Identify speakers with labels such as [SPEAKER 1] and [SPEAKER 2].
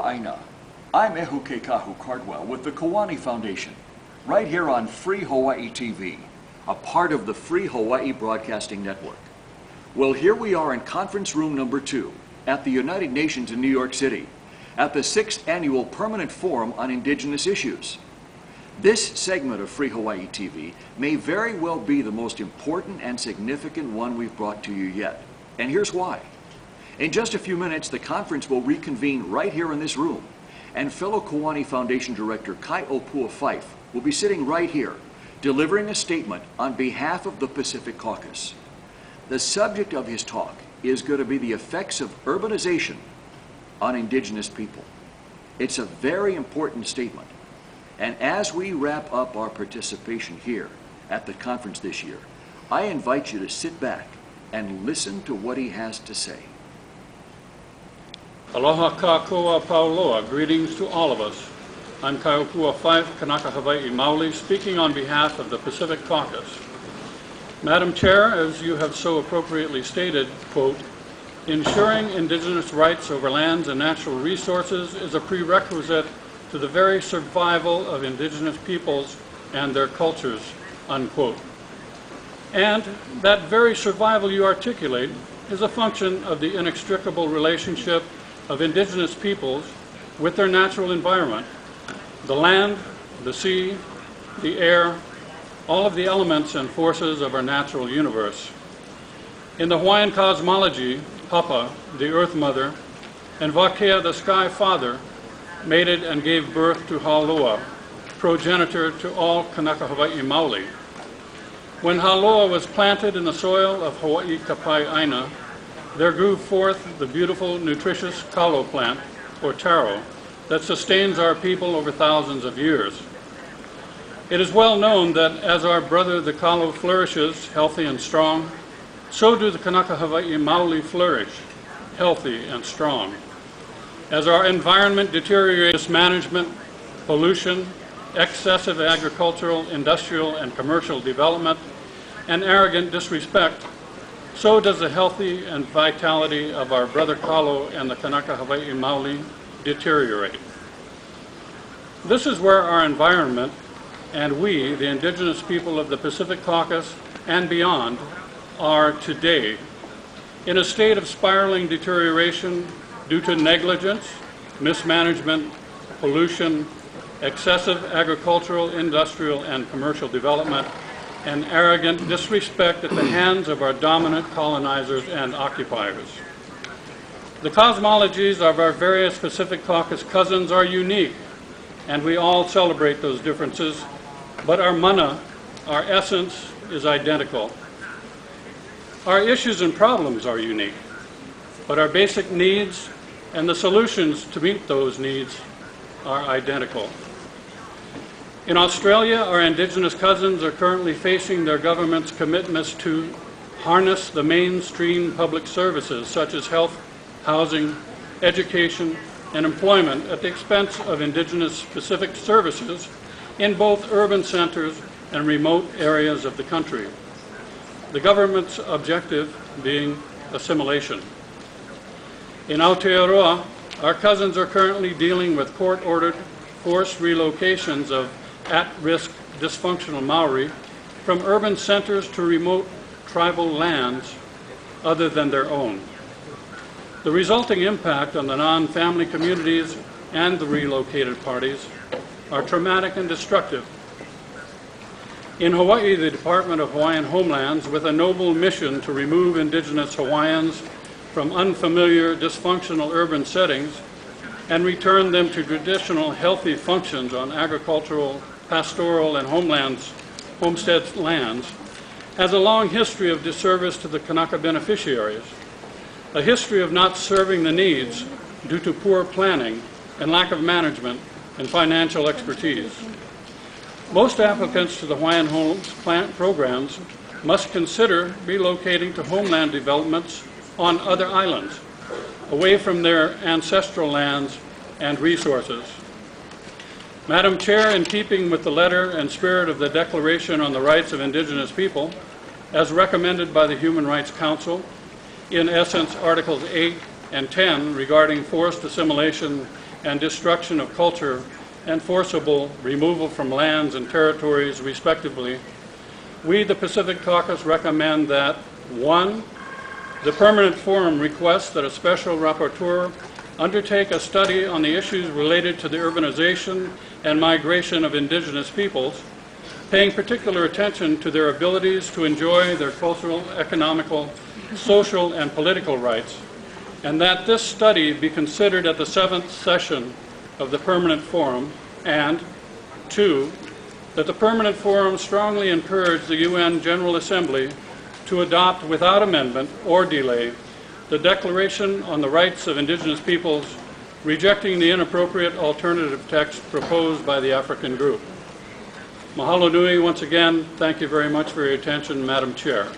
[SPEAKER 1] Aina. I'm Ehukekahu Cardwell with the Kiwani Foundation, right here on Free Hawaii TV, a part of the Free Hawaii Broadcasting Network. Well, here we are in conference room number 2 at the United Nations in New York City, at the 6th Annual Permanent Forum on Indigenous Issues. This segment of Free Hawaii TV may very well be the most important and significant one we've brought to you yet, and here's why. In just a few minutes, the conference will reconvene right here in this room, and fellow Kiwani Foundation Director Kai Opua Fife will be sitting right here, delivering a statement on behalf of the Pacific Caucus. The subject of his talk is going to be the effects of urbanization on Indigenous people. It's a very important statement. And as we wrap up our participation here at the conference this year, I invite you to sit back and listen to what he has to say.
[SPEAKER 2] Aloha kākoa pauloa, greetings to all of us. I'm Kai Opua Fife, Kanaka Hawaii Maoli, speaking on behalf of the Pacific Caucus. Madam Chair, as you have so appropriately stated, quote, ensuring Indigenous rights over lands and natural resources is a prerequisite to the very survival of Indigenous peoples and their cultures, unquote. And that very survival you articulate is a function of the inextricable relationship of Indigenous peoples with their natural environment, the land, the sea, the air, all of the elements and forces of our natural universe. In the Hawaiian cosmology, Papa, the Earth Mother, and Wakea, the Sky Father, mated and gave birth to Haloa, progenitor to all Kanaka Hawaii Maoli. When Haloa was planted in the soil of Hawaii Kapai Aina, there grew forth the beautiful, nutritious kalo plant, or taro, that sustains our people over thousands of years. It is well known that as our brother the kalo flourishes, healthy and strong, so do the Kanaka Hawaii Maoli flourish, healthy and strong. As our environment deteriorates, management, pollution, excessive agricultural, industrial, and commercial development, and arrogant disrespect, so does the healthy and vitality of our brother Kalo and the Kanaka Hawaii Maoli deteriorate. This is where our environment and we, the Indigenous people of the Pacific Caucus and beyond, are today, in a state of spiraling deterioration due to negligence, mismanagement, pollution, excessive agricultural, industrial, and commercial development, and arrogant disrespect at the hands of our dominant colonizers and occupiers. The cosmologies of our various Pacific Caucus cousins are unique, and we all celebrate those differences, but our mana, our essence, is identical. Our issues and problems are unique, but our basic needs and the solutions to meet those needs are identical. In Australia, our Indigenous cousins are currently facing their government's commitments to harness the mainstream public services such as health, housing, education, and employment at the expense of Indigenous specific services in both urban centers and remote areas of the country. The government's objective being assimilation. In Aotearoa, our cousins are currently dealing with court-ordered forced relocations of at-risk dysfunctional Maori from urban centers to remote tribal lands other than their own. The resulting impact on the non-family communities and the relocated parties are traumatic and destructive. In Hawaii, the Department of Hawaiian Homelands, with a noble mission to remove Indigenous Hawaiians from unfamiliar, dysfunctional urban settings and return them to traditional, healthy functions on agricultural, pastoral, and homestead lands, has a long history of disservice to the Kanaka beneficiaries, a history of not serving the needs due to poor planning and lack of management and financial expertise. Most applicants to the Hawaiian Homes Plant programs must consider relocating to homeland developments on other islands, away from their ancestral lands and resources. Madam Chair, in keeping with the letter and spirit of the Declaration on the Rights of Indigenous People, as recommended by the Human Rights Council, in essence Articles 8 and 10 regarding forced assimilation and destruction of culture and forcible removal from lands and territories, respectively, we, the Pacific Caucus, recommend that 1. The Permanent Forum requests that a special rapporteur undertake a study on the issues related to the urbanization and migration of indigenous peoples, paying particular attention to their abilities to enjoy their cultural, economical, social, and political rights, and that this study be considered at the 7th session of the Permanent Forum, and 2, that the Permanent Forum strongly encourage the UN General Assembly to adopt without amendment or delay the Declaration on the Rights of Indigenous Peoples, rejecting the inappropriate alternative text proposed by the African group. Mahalo nui once again. Thank you very much for your attention, Madam Chair.